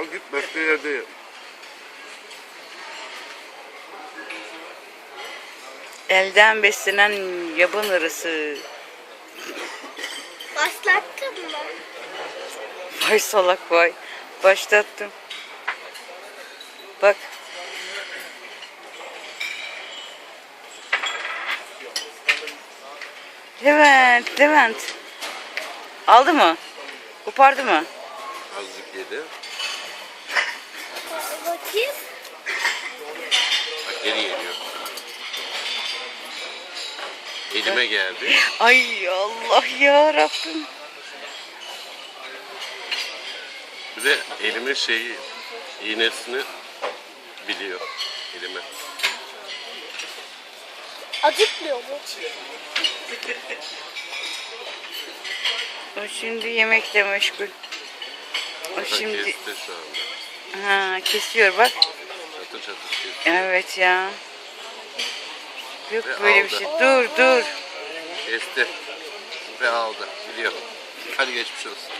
Al git başka yerde ye. Elden beslenen yaban arısı. Başlattın mı? Vay salak vay. Başlattım. Bak. Levent. Aldı mı? Kopardı mı? Azıcık yedi. Bakayım. Bak geri geliyor. Elime geldi. Ay Allah ya Rabbim. Bir de elimin iğnesini biliyor. Elime. Acıtmıyor mu? O şimdi yemekle meşgul. O şimdi Kesti şu anda. kesiyor bak. Çatır çatır kesti. Evet ya. Yok Ve böyle bir aldı. şey. Dur. Kesti. Ve aldı. Biliyor. Hadi geçmiş olsun.